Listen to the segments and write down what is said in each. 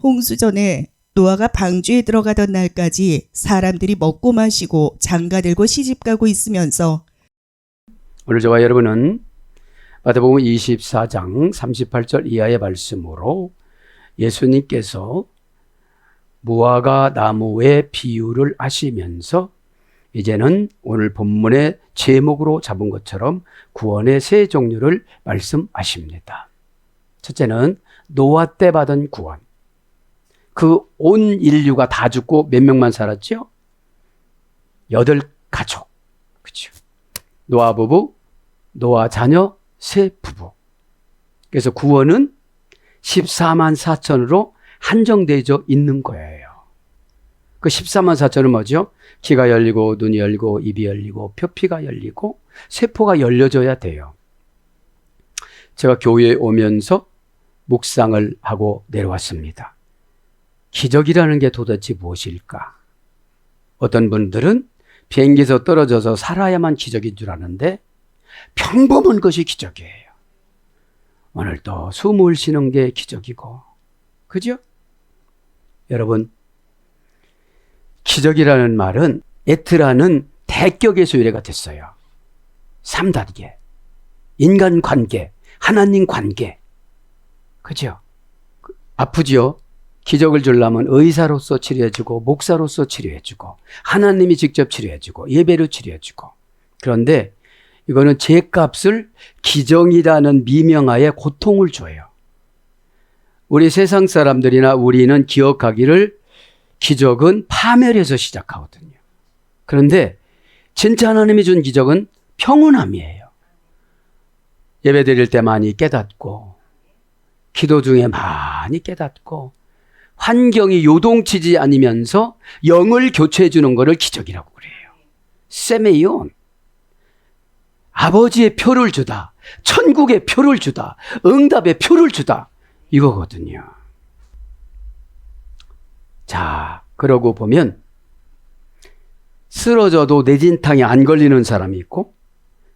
홍수 전에 노아가 방주에 들어가던 날까지 사람들이 먹고 마시고 장가들고 시집가고 있으면서 오늘 저와 여러분은 마태복음 24장 38절 이하의 말씀으로 예수님께서 무화과 나무의 비유를 하시면서 이제는 오늘 본문의 제목으로 잡은 것처럼 구원의 세 종류를 말씀하십니다. 첫째는 노아 때 받은 구원. 그 온 인류가 다 죽고 몇 명만 살았죠? 8가족. 그렇죠. 노아 부부, 노아 자녀, 세 부부. 그래서 구원은 14만 4천으로 한정되어 있는 거예요. 그 14만 4천은 뭐죠? 귀가 열리고 눈이 열리고 입이 열리고 표피가 열리고 세포가 열려져야 돼요. 제가 교회에 오면서 묵상을 하고 내려왔습니다. 기적이라는 게 도대체 무엇일까? 어떤 분들은 비행기에서 떨어져서 살아야만 기적인 줄 아는데 평범한 것이 기적이에요. 오늘 또 숨을 쉬는 게 기적이고, 그죠? 여러분, 기적이라는 말은 에트라는 대격에서 유래가 됐어요. 3단계. 인간관계, 하나님 관계. 그죠? 아프지요? 기적을 주려면 의사로서 치료해주고 목사로서 치료해주고 하나님이 직접 치료해주고 예배로 치료해주고, 그런데 이거는 죄값을 기적이라는 미명하에 고통을 줘요. 우리 세상 사람들이나 우리는 기억하기를 기적은 파멸에서 시작하거든요. 그런데 진짜 하나님이 준 기적은 평온함이에요. 예배 드릴 때 많이 깨닫고 기도 중에 많이 깨닫고 환경이 요동치지 않으면서 영을 교체해 주는 것을 기적이라고 그래요. 세메이온. 아버지의 표를 주다. 천국의 표를 주다. 응답의 표를 주다. 이거거든요. 자, 그러고 보면 쓰러져도 뇌진탕이 안 걸리는 사람이 있고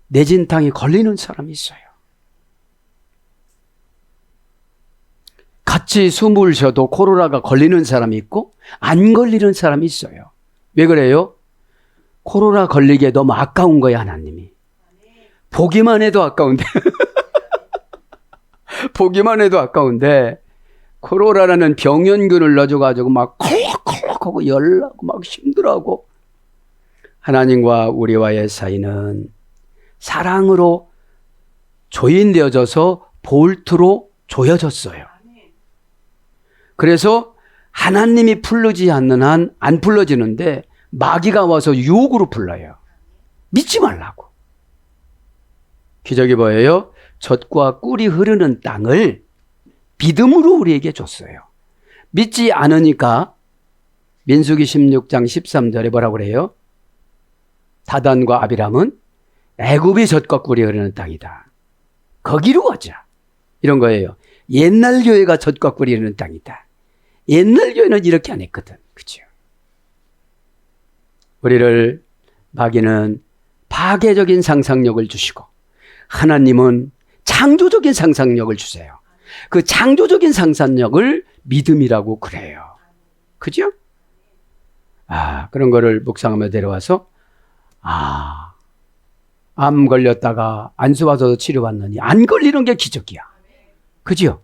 뇌진탕이 걸리는 사람이 있어요. 같이 숨을 쉬어도 코로나가 걸리는 사람이 있고 안 걸리는 사람이 있어요. 왜 그래요? 코로나 걸리기에 너무 아까운 거야, 하나님이. 보기만 해도 아까운데 보기만 해도 아까운데 코로나라는 병연균을 넣어줘가지고 막 콜록콜록하고 열나고 막 힘들어하고, 하나님과 우리와의 사이는 사랑으로 조인되어져서 볼트로 조여졌어요. 그래서 하나님이 풀르지 않는 한 안 풀러지는데 마귀가 와서 유혹으로 풀러요. 믿지 말라고. 기적이 뭐예요? 젖과 꿀이 흐르는 땅을 믿음으로 우리에게 줬어요. 믿지 않으니까 민수기 16장 13절에 뭐라고 그래요? 다단과 아비람은 애굽이 젖과 꿀이 흐르는 땅이다. 거기로 가자. 이런 거예요. 옛날 교회가 젖과 꿀이 흐르는 땅이다. 옛날 교회는 이렇게 안 했거든. 그죠? 우리를 마귀는 파괴적인 상상력을 주시고 하나님은 창조적인 상상력을 주세요. 그 창조적인 상상력을 믿음이라고 그래요. 그죠? 그런 거를 묵상하며 데려와서 암 걸렸다가 안수 받아서 치료받느니 안 걸리는 게 기적이야. 그죠?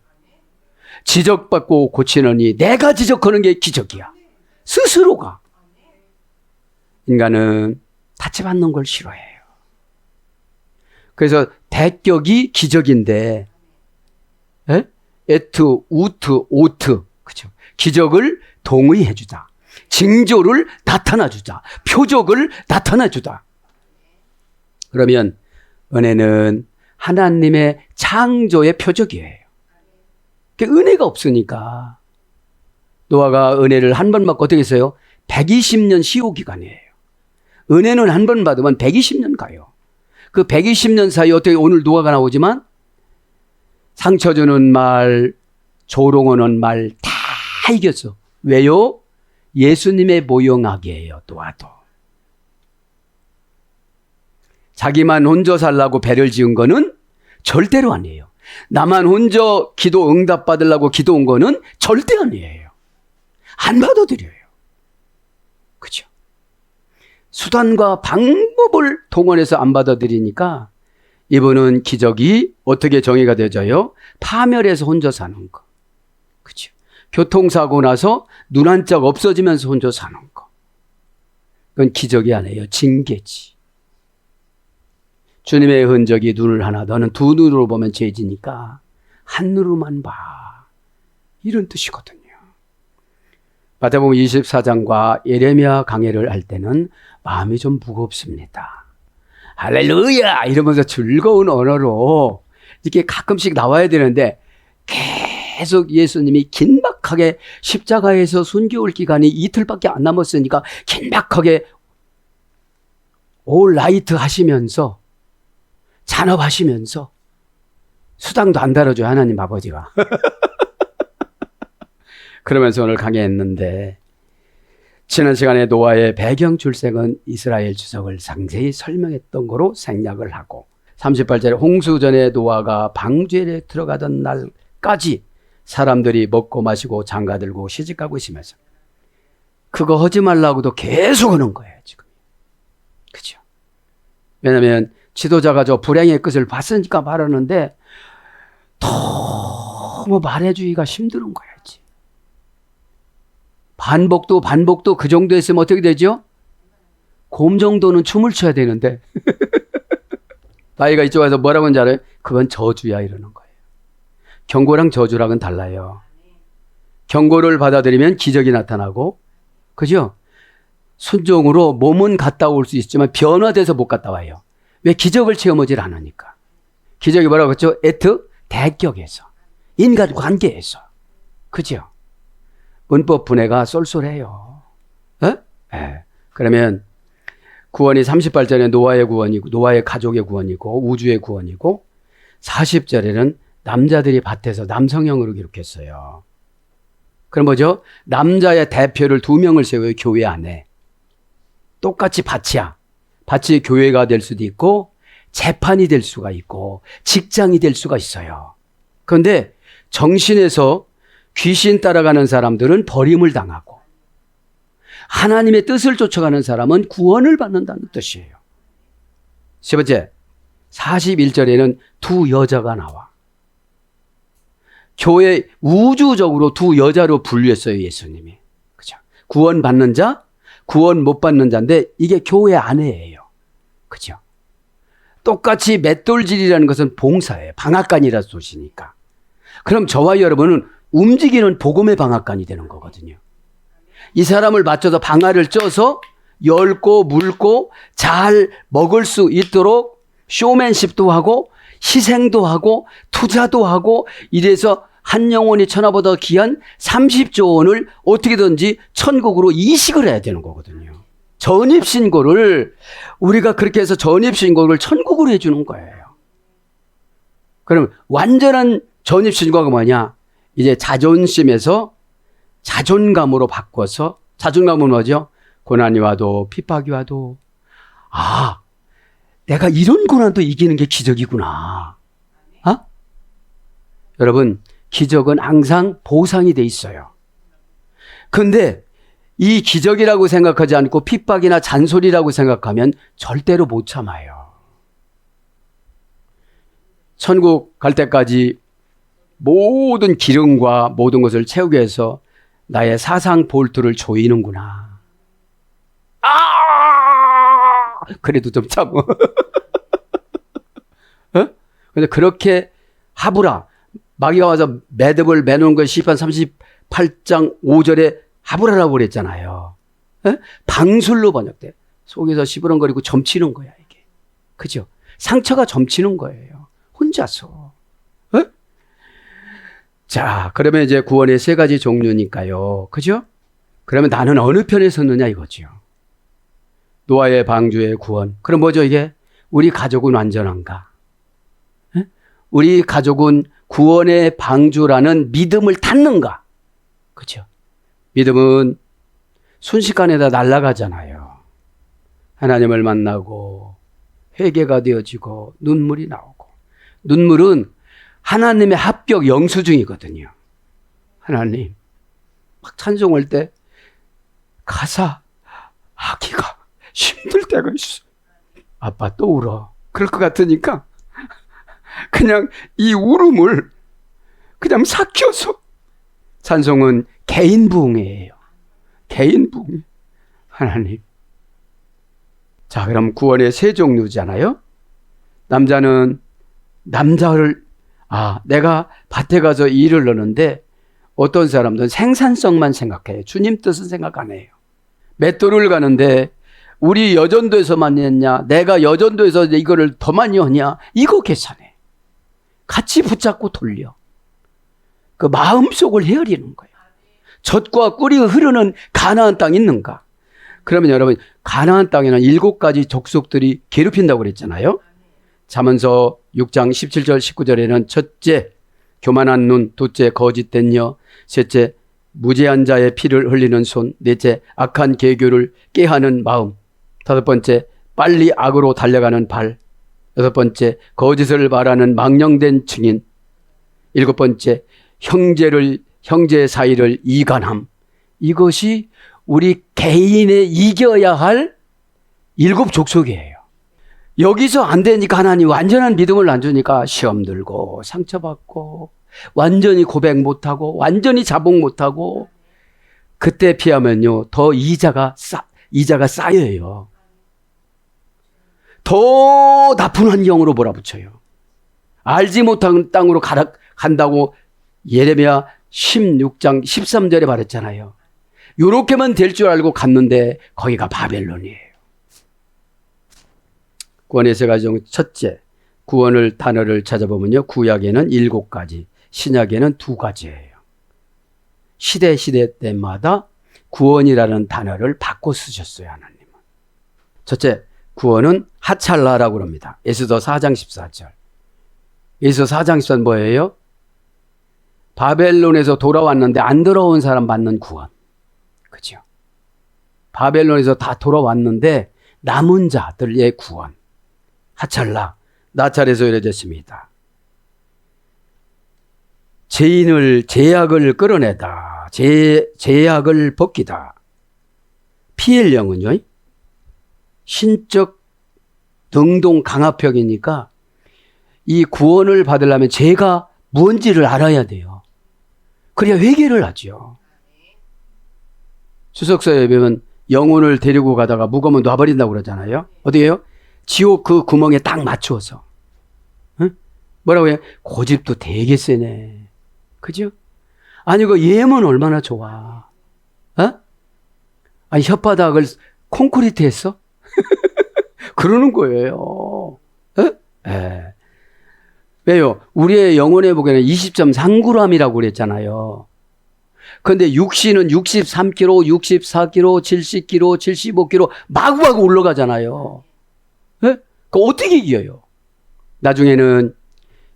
지적받고 고치느니 내가 지적하는 게 기적이야. 스스로가. 인간은 타치받는 걸 싫어해요. 그래서 대격이 기적인데, 에트, 우트, 오트, 그죠? 기적을 동의해주다. 징조를 나타나주다. 표적을 나타나주다. 그러면 은혜는 하나님의 창조의 표적이에요. 은혜가 없으니까 노아가 은혜를 한 번 받고 어떻게 했어요? 120년 시효기간이에요. 은혜는 한 번 받으면 120년 가요. 그 120년 사이 어떻게 오늘 노아가 나오지만 상처 주는 말, 조롱하는 말 다 이겼어. 왜요? 예수님의 모형하기예요. 노아도. 자기만 혼자 살라고 배를 지은 거는 절대로 아니에요. 나만 혼자 기도 응답 받으려고 기도 온 거는 절대 아니에요. 안 받아들여요. 그죠? 수단과 방법을 동원해서 안 받아들이니까 이분은 기적이 어떻게 정의가 되져요? 파멸해서 혼자 사는 거. 그죠? 교통사고 나서 눈 한 짝 없어지면서 혼자 사는 거. 그건 기적이 아니에요. 징계지. 주님의 흔적이 눈을 하나, 너는 두 눈으로 보면 죄지니까 한 눈으로만 봐. 이런 뜻이거든요. 마태복음 24장과 예레미야 강해를 할 때는 마음이 좀 무겁습니다. 할렐루야! 이러면서 즐거운 언어로 이렇게 가끔씩 나와야 되는데 계속 예수님이 긴박하게 십자가에서 순교할 기간이 이틀밖에 안 남았으니까 긴박하게 올 라이트 하시면서 잔업하시면서 수당도 안 달아줘요, 하나님 아버지가. 그러면서 오늘 강의했는데 지난 시간에 노아의 배경 출생은 이스라엘 주석을 상세히 설명했던 거로 생략을 하고 38절에 홍수 전에 노아가 방주에 들어가던 날까지 사람들이 먹고 마시고 장가들고 시집가고 있으면서 그거 하지 말라고도 계속 하는 거예요, 지금. 그죠? 왜냐하면 지도자가 저 불행의 끝을 봤으니까 말하는데 너무 말해주기가 힘든 거야지. 반복도 그 정도 했으면 어떻게 되죠? 곰 정도는 춤을 춰야 되는데 나이가 이쪽 와서 뭐라고 하는지 알아요? 그건 저주야 이러는 거예요. 경고랑 저주랑은 달라요. 경고를 받아들이면 기적이 나타나고, 그죠? 순종으로 몸은 갔다 올 수 있지만 변화돼서 못 갔다 와요. 왜? 기적을 체험하지 않으니까. 기적이 뭐라고 했죠? 대격에서, 인간 관계에서. 그죠? 문법 분해가 쏠쏠해요. 네. 그러면 구원이 38절에 노아의 구원이고, 노아의 가족의 구원이고, 우주의 구원이고, 40절에는 남자들이 밭에서 남성형으로 기록했어요. 그럼 뭐죠? 남자의 대표를 2명을 세워요, 교회 안에. 똑같이 밭이야. 밭이 교회가 될 수도 있고, 재판이 될 수가 있고, 직장이 될 수가 있어요. 그런데 정신에서 귀신 따라가는 사람들은 버림을 당하고, 하나님의 뜻을 쫓아가는 사람은 구원을 받는다는 뜻이에요. 세 번째, 41절에는 2 여자가 나와. 교회 우주적으로 2 여자로 분류했어요, 예수님이. 그죠? 구원 받는 자, 구원 못 받는 자인데 이게 교회 안에예요. 그죠? 똑같이 맷돌질이라는 것은 봉사예요. 방앗간이라서 도시니까. 그럼 저와 여러분은 움직이는 복음의 방앗간이 되는 거거든요. 이 사람을 맞춰서 방아를 쪄서 열고 물고 잘 먹을 수 있도록 쇼맨십도 하고 희생도 하고 투자도 하고 이래서 한 영혼이 천하보다 귀한 30조 원을 어떻게든지 천국으로 이식을 해야 되는 거거든요. 전입신고를 우리가 그렇게 해서 전입신고를 천국으로 해주는 거예요. 그럼 완전한 전입신고가 뭐냐? 이제 자존심에서 자존감으로 바꿔서, 자존감은 뭐죠? 고난이 와도 핍박이 와도 내가 이런 고난도 이기는 게 기적이구나. 여러분, 기적은 항상 보상이 돼 있어요. 그런데 이 기적이라고 생각하지 않고 핍박이나 잔소리라고 생각하면 절대로 못 참아요. 천국 갈 때까지 모든 기름과 모든 것을 채우기 위해서 나의 사상 볼트를 조이는구나. 그래도 좀 참어. 근데 그렇게 하부라. 마귀가 와서 매듭을 매놓은 걸 시편 38장 5절에 하부라라고 그랬잖아요. 방술로 번역돼. 속에서 시부렁거리고 점치는 거야, 이게. 그죠? 상처가 점치는 거예요. 혼자서. 자, 그러면 이제 구원의 3가지 종류니까요. 그죠? 그러면 나는 어느 편에 섰느냐 이거죠. 노아의 방주의 구원. 그럼 뭐죠, 이게? 우리 가족은 완전한가? 우리 가족은 구원의 방주라는 믿음을 탔는가? 그죠? 믿음은 순식간에 다 날아가잖아요. 하나님을 만나고 회개가 되어지고 눈물이 나오고. 눈물은 하나님의 합격 영수증이거든요. 하나님, 막 찬송할 때 가사 하기가 힘들 때가 있어. 아빠 또 울어. 그럴 것 같으니까 그냥 이 울음을 그냥 삭혀서. 찬송은 개인 부흥이에요. 개인 부흥. 하나님. 자, 그럼 구원의 세 종류잖아요. 남자는 남자를 내가 밭에 가서 일을 하는데 어떤 사람들은 생산성만 생각해요. 주님 뜻은 생각 안 해요. 맷돌을 가는데 우리 여전도에서만 했냐, 내가 여전도에서 이거를 더 많이 하냐, 이거 계산해. 같이 붙잡고 돌려. 그 마음속을 헤아리는 거예요. 젖과 꿀이 흐르는 가나안 땅이 있는가? 그러면 여러분, 가나안 땅에는 7가지 족속들이 괴롭힌다고 그랬잖아요. 잠언서 6장 17절 19절에는 첫째, 교만한 눈, 둘째, 거짓된 여, 셋째, 무죄한 자의 피를 흘리는 손, 넷째, 악한 계교를 꾀하는 마음, 다섯 번째, 빨리 악으로 달려가는 발, 여섯 번째, 거짓을 말하는 망령된 증인, 일곱 번째, 형제 사이를 이간함. 이것이 우리 개인의 이겨야 할 7족속이에요. 여기서 안 되니까 하나님 완전한 믿음을 안 주니까 시험 들고 상처받고 완전히 고백 못하고 완전히 자복 못하고, 그때 피하면요 더 이자가 쌓여요. 더 나쁜 환경으로 몰아붙여요. 알지 못한 땅으로 간다고 예레미야 16장 13절에 말했잖아요. 요렇게만 될 줄 알고 갔는데 거기가 바벨론이에요. 구원의 세 가지 중 첫째, 구원을 단어를 찾아보면요, 구약에는 7가지, 신약에는 2가지예요. 시대 때마다 구원이라는 단어를 바꿔 쓰셨어요, 하나님은. 첫째, 구원은 하찰라라고 합니다. 에스더 4장 14절. 에스더 4장 14절 뭐예요? 바벨론에서 돌아왔는데 안 돌아온 사람 받는 구원. 그죠? 바벨론에서 다 돌아왔는데 남은 자들의 구원. 하찰라, 나찰에서 이루어졌습니다. 제약을 끌어내다. 제약을 벗기다. 피헬령은요, 신적 등동 강압형이니까 이 구원을 받으려면 죄가 뭔지를 알아야 돼요. 그래야 회개를 하죠. 수석서에 보면 영혼을 데리고 가다가 무거우면 놔버린다고 그러잖아요. 어디에요? 지옥 그 구멍에 딱 맞추어서. 응? 뭐라고 해요? 고집도 되게 세네. 그죠? 아니, 그 예문 얼마나 좋아. 어? 아니, 혓바닥을 콘크리트 했어? 그러는 거예요. 어? 예. 왜요? 우리의 영혼의 무게는 20.3g이라고 그랬잖아요. 그런데 육신은 63kg, 64kg, 70kg, 75kg 마구마구 올라가잖아요. 예? 그 어떻게 이겨요? 나중에는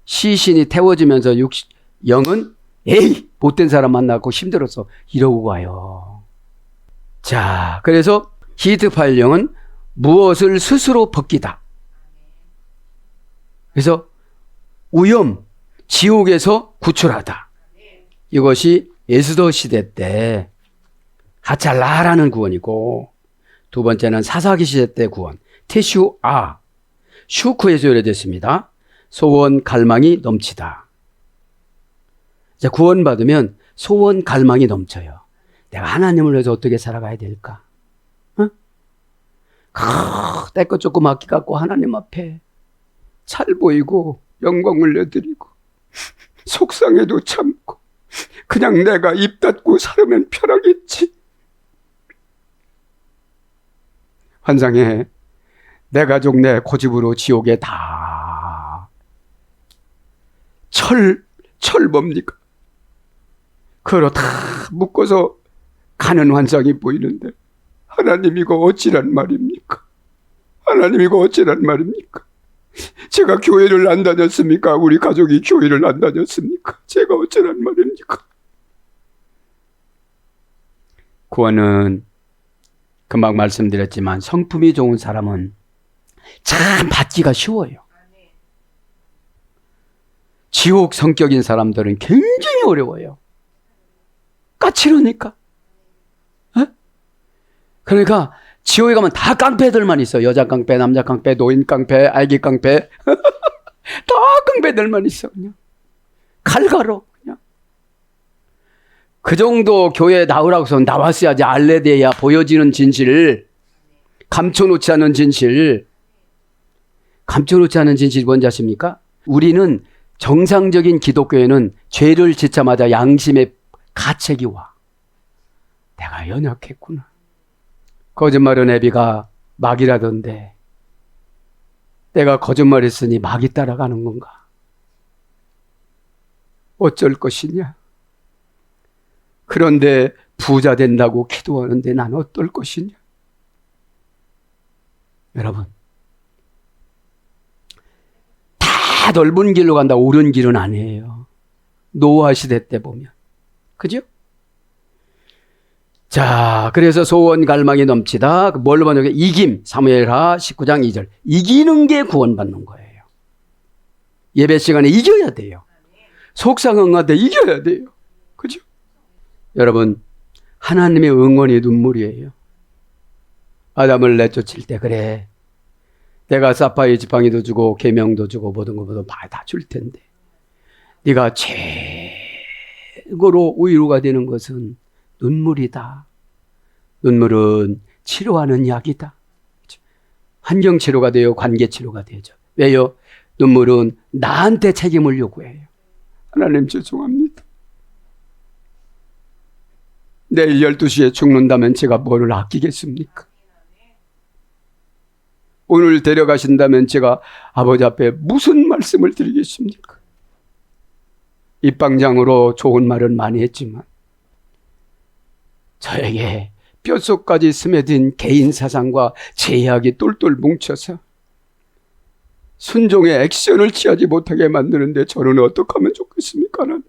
시신이 태워지면서 영은 에이, 못된 사람 만나고 힘들어서 이러고 가요. 자, 그래서 히트파일 영은 무엇을 스스로 벗기다. 그래서 위험, 지옥에서 구출하다. 이것이 에스더 시대 때 하찰라라는 구원이고, 두 번째는 사사기 시대 때 구원, 테슈아, 슈크에서 요래됐습니다. 소원 갈망이 넘치다. 자, 구원받으면 소원 갈망이 넘쳐요. 내가 하나님을 위해서 어떻게 살아가야 될까? 어? 내 것 조금 아껴갖고 하나님 앞에 잘 보이고 영광을 내드리고 속상해도 참고 그냥 내가 입 닫고 살으면 편하겠지. 환상해. 내 가족 내 고집으로 지옥에 다 철 뭡니까? 그걸 다 묶어서 가는 환상이 보이는데, 하나님 이거 어찌란 말입니까? 하나님 이거 어찌란 말입니까? 제가 교회를 안 다녔습니까? 우리 가족이 교회를 안 다녔습니까? 제가 어찌란 말입니까? 구원은 금방 말씀드렸지만 성품이 좋은 사람은 참 받기가 쉬워요. 지옥 성격인 사람들은 굉장히 어려워요. 까칠하니까. 에? 그러니까 지옥에 가면 다 깡패들만 있어. 여자 깡패, 남자 깡패, 노인 깡패, 아기 깡패. 다 깡패들만 있어. 그냥 칼가루. 그냥 그 정도 교회에 나오라고서 나왔어야지. 알레데야 보여지는 진실, 감춰놓지 않은 진실. 감춰놓지 않은 진실이 뭔지 아십니까? 우리는 정상적인 기독교에는 죄를 짓자마자 양심의 가책이 와. 내가 연약했구나. 거짓말은 애비가 막이라던데 내가 거짓말했으니 막이 따라가는 건가? 어쩔 것이냐? 그런데 부자 된다고 기도하는데 난 어떨 것이냐? 여러분, 다 넓은 길로 간다. 옳은 길은 아니에요. 노아 시대 때 보면. 그죠? 자, 그래서 소원 갈망이 넘치다. 뭘로 받는 거예요? 이김. 사무엘하 19장 2절. 이기는 게 구원받는 거예요. 예배 시간에 이겨야 돼요. 속상한 때 이겨야 돼요. 그죠? 여러분, 하나님의 응원이 눈물이에요. 아담을 내쫓을 때 그래. 내가 사파이 지팡이도 주고 계명도 주고 모든 것보다 다 줄 텐데 네가 최고로 위로가 되는 것은 눈물이다. 눈물은 치료하는 약이다. 환경치료가 돼요. 관계치료가 되죠. 왜요? 눈물은 나한테 책임을 요구해요. 하나님 죄송합니다. 내일 12시에 죽는다면 제가 뭐를 아끼겠습니까? 오늘 데려가신다면 제가 아버지 앞에 무슨 말씀을 드리겠습니까? 입방장으로 좋은 말은 많이 했지만 저에게 뼛속까지 스며든 개인 사상과 제약이 똘똘 뭉쳐서 순종의 액션을 취하지 못하게 만드는데 저는 어떻게 하면 좋겠습니까? 하나님.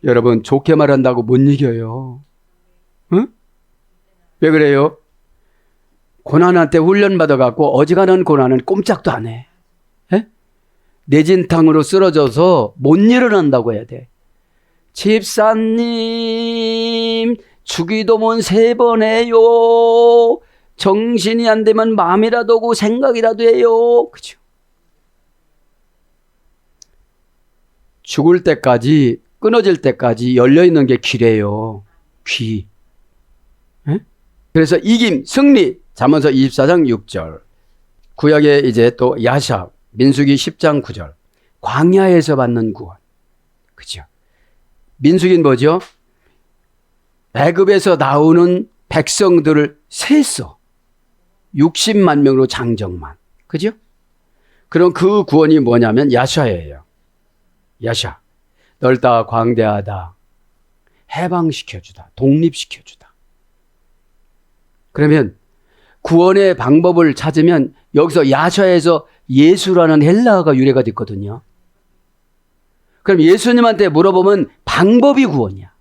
여러분, 좋게 말한다고 못 이겨요. 응? 왜 그래요? 고난한테 훈련받아갖고 어지간한 고난은 꼼짝도 안 해. 에? 내진탕으로 쓰러져서 못 일어난다고 해야 돼. 집사님, 주기도문 3번 해요. 정신이 안 되면 마음이라도 오고 생각이라도 해요. 그죠? 죽을 때까지, 끊어질 때까지 열려있는 게 귀래요. 귀. 에? 그래서 이김, 승리. 잠언서 24장 6절. 구약에 이제 또 야샵, 민수기 10장 9절. 광야에서 받는 구원. 그죠? 민수기는 뭐죠? 애굽에서 나오는 백성들을 셌어. 60만 명으로 장정만. 그죠? 그럼 그 구원이 뭐냐면 야샤예요. 야샤. 넓다, 광대하다. 해방시켜주다. 독립시켜주다. 그러면 구원의 방법을 찾으면 여기서 야샤에서 예수라는 헬라어가 유래가 됐거든요. 그럼 예수님한테 물어보면 방법이 구원이야.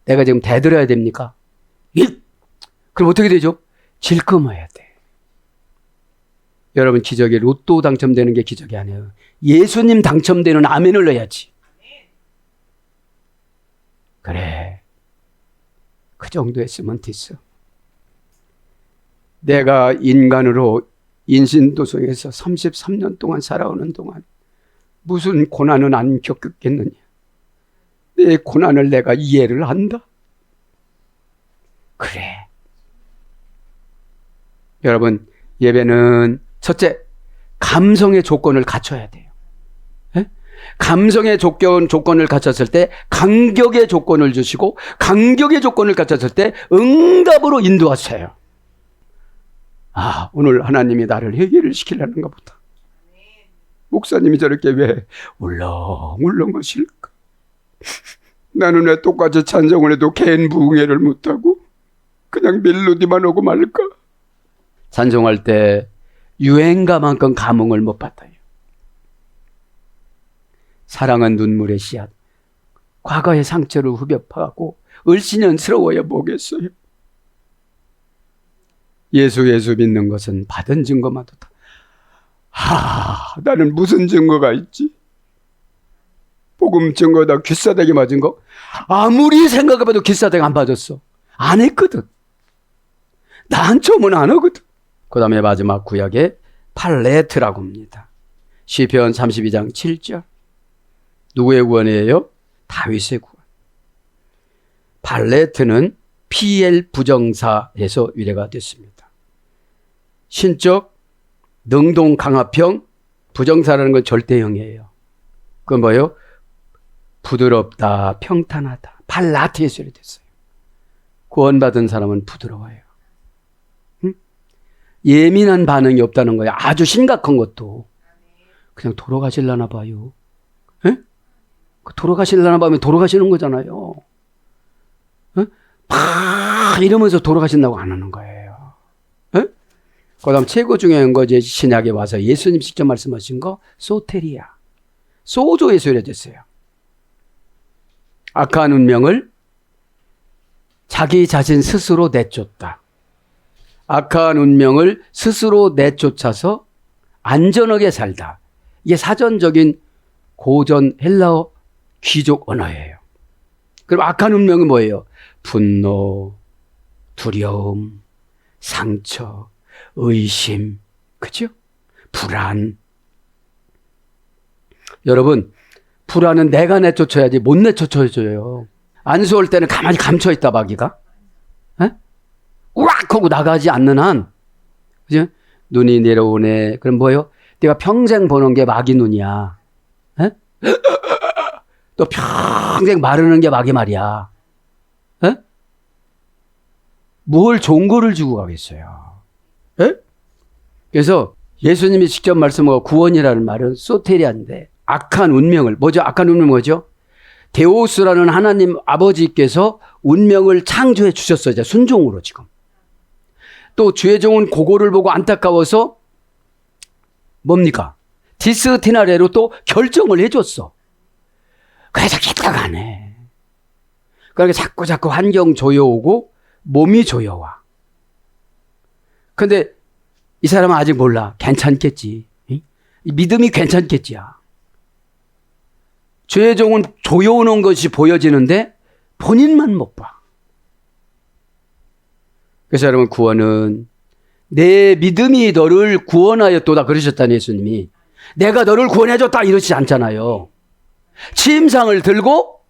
내가 지금 대들어야 됩니까? 그럼 어떻게 되죠? 질끔해야 돼. 여러분, 기적에 로또 당첨되는 게 기적이 아니에요. 예수님 당첨되는 아멘을 넣어야지. 그래. 그 정도 했으면 됐어. 내가 인간으로 인신도성에서 33년 동안 살아오는 동안 무슨 고난은 안 겪겠느냐. 내 고난을 내가 이해를 한다. 그래. 여러분, 예배는 첫째, 감성의 조건을 갖춰야 돼요. 에? 감성의 조건을 갖췄을 때 간격의 조건을 주시고 간격의 조건을 갖췄을 때 응답으로 인도하세요. 아, 오늘 하나님이 나를 회개를 시키려는가 보다. 목사님이 저렇게 왜 울렁울렁 하실까? 나는 왜 똑같이 찬송을 해도 개인 부흥회를 못하고 그냥 멜로디만 오고 말까? 찬송할 때 유행가만큼 감흥을 못 받아요. 사랑은 눈물의 씨앗. 과거의 상처를 후벼 파고 을씨년스러워야 뭐겠어요? 예수 믿는 것은 받은 증거마도 다. 나는 무슨 증거가 있지? 복음 증거다 귀싸대기 맞은 거 아무리 생각해봐도 귀싸대기 안 맞았어. 안 했거든. 난 처음은 안 하거든. 그 다음에 마지막 구약에 팔레트라고 합니다. 시편 32장 7절. 누구의 구원이에요? 다윗의 구원. 팔레트는 PL 부정사에서 유래가 됐습니다. 신적, 능동, 강압형, 부정사라는 건 절대형이에요. 그건 뭐예요? 부드럽다, 평탄하다. 팔라트에서 유래됐어요. 구원받은 사람은 부드러워요. 응? 예민한 반응이 없다는 거예요. 아주 심각한 것도. 그냥 돌아가실라나 봐요. 에? 돌아가실라나 봐면 돌아가시는 거잖아요. 에? 막 이러면서 돌아가신다고 안 하는 거예요. 에? 그 다음 최고 중요한 거 이제 신약에 와서 예수님 직접 말씀하신 거 소테리아. 소조에서 유래됐어요. 악한 운명을 자기 자신 스스로 내쫓다. 악한 운명을 스스로 내쫓아서 안전하게 살다. 이게 사전적인 고전 헬라어 귀족 언어예요. 그럼 악한 운명은 뭐예요? 분노, 두려움, 상처, 의심, 그죠? 불안. 여러분, 불안은 내가 내쫓아야지 못 내쫓아줘요. 안수할 때는 가만히 감춰있다 마귀가. 우악 하고 나가지 않는 한, 그죠? 눈이 내려오네. 그럼 뭐예요? 내가 평생 보는 게 마귀 눈이야. 에? 또 평생 마르는 게 마귀 말이야. 에? 뭘 좋은 거를 주고 가겠어요. 에? 그래서 예수님이 직접 말씀하고 구원이라는 말은 소테리아인데 악한 운명을, 뭐죠? 악한 운명 뭐죠? 데오스라는 하나님 아버지께서 운명을 창조해 주셨어요. 이제 순종으로 지금. 또 주의 종은 그거를 보고 안타까워서 뭡니까? 디스티나레로 또 결정을 해줬어. 그래서 기다가 안 해. 그러니까 자꾸 환경 조여오고 몸이 조여와. 근데 이 사람은 아직 몰라. 괜찮겠지. 이 믿음이 괜찮겠지야. 주의 종은 조여오는 것이 보여지는데 본인만 못 봐. 그래서 여러분 구원은 내 믿음이 너를 구원하였도다 그러셨다니 예수님이. 내가 너를 구원해줬다 이러지 않잖아요. 침상을 들고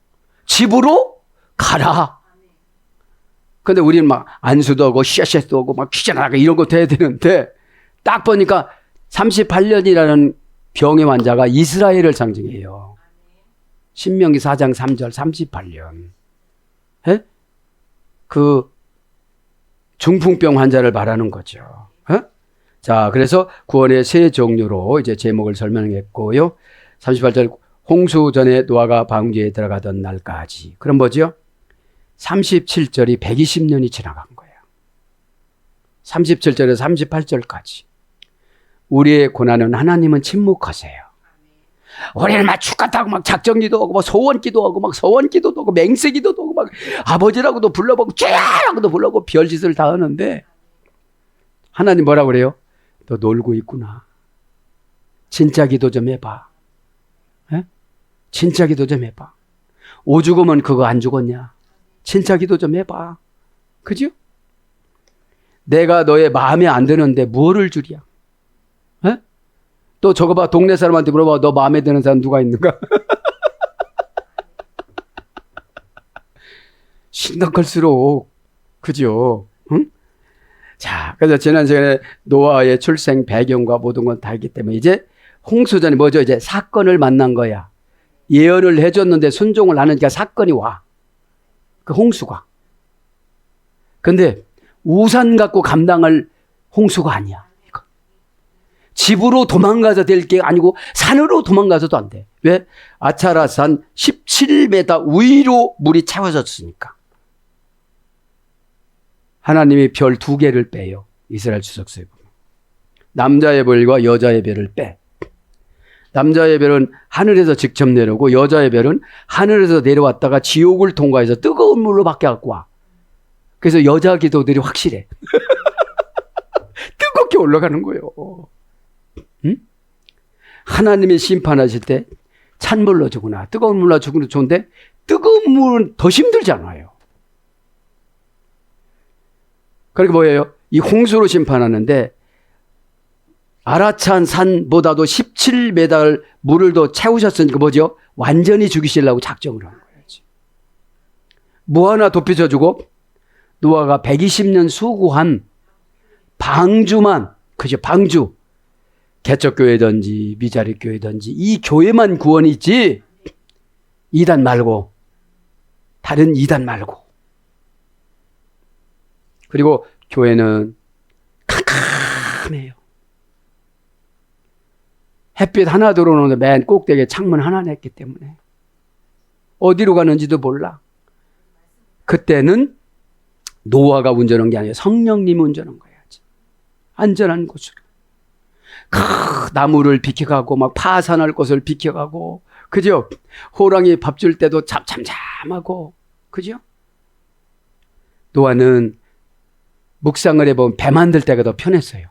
집으로 가라. 근데 우리는 막 안수도 하고 씨앗도 하고 막 퀴즈나가 이런 거 돼야 되는데 딱 보니까 38년이라는 병의 환자가 이스라엘을 상징해요. 신명기 4장 3절 38년. 에? 그 중풍병 환자를 말하는 거죠. 에? 자, 그래서 구원의 세 종류로 이제 제목을 설명했고요. 38절 홍수 전에 노아가 방주에 들어가던 날까지. 그럼 뭐죠? 37절이 120년이 지나간 거예요. 37절에서 38절까지. 우리의 고난은 하나님은 침묵하세요. 우리는 막 축같다고 막 작정기도 하고 막 소원기도 하고 막 서원기도 하고 맹세기도 하고 막 아버지라고도 불러보고 죄라고도 불러보고 별짓을 다 하는데 하나님 뭐라고 그래요? 너 놀고 있구나. 진짜 기도 좀 해봐. 에? 진짜 기도 좀 해봐. 오죽으면 그거 안 죽었냐? 진짜 기도 좀 해봐. 그죠? 내가 너의 마음에 안 드는데 뭐를 주랴? 에? 또 저거 봐. 동네 사람한테 물어봐. 너 마음에 드는 사람 누가 있는가? 심각할수록 그죠? 응? 자, 그래서 지난 시간에 노아의 출생 배경과 모든 건 다 있기 때문에 이제 홍수전이 뭐죠? 이제 사건을 만난 거야. 예언을 해줬는데 순종을 안 하니까 사건이 와. 그 홍수가. 근데 우산 갖고 감당할 홍수가 아니야. 이거. 집으로 도망가서 될 게 아니고 산으로 도망가서도 안 돼. 왜? 아차라산 17m 위로 물이 채워졌으니까. 하나님이 별 2개를 빼요. 이스라엘 주석서에 보면. 남자의 별과 여자의 별을 빼. 남자의 별은 하늘에서 직접 내려오고 여자의 별은 하늘에서 내려왔다가 지옥을 통과해서 뜨거운 물로 밖에 갖고 와. 그래서 여자 기도들이 확실해. 뜨겁게 올라가는 거예요. 응? 하나님이 심판하실 때 찬물로 죽으나 뜨거운 물로 죽으나 좋은데 뜨거운 물은 더 힘들잖아요. 그러니까 뭐예요? 이 홍수로 심판하는데 아라찬 산보다도 17m 물을 더 채우셨으니까 뭐죠? 완전히 죽이시려고 작정을 하는 거예요. 뭐 하나 덮여주고 노아가 120년 수고한 방주만, 그죠? 방주. 개척교회든지 미자립교회든지 이 교회만 구원이 있지 이단 말고, 다른 이단 말고. 그리고 교회는 캄캄해요. 햇빛 하나 들어오는데 맨 꼭대기에 창문 하나 냈기 때문에 어디로 가는지도 몰라. 그때는 노아가 운전한 게 아니라 성령님이 운전한 거야. 안전한 곳으로. 나무를 비켜가고 막 파산할 곳을 비켜가고, 그죠? 호랑이 밥 줄 때도 잠잠하고, 그죠? 노아는 묵상을 해보면 배 만들 때가 더 편했어요.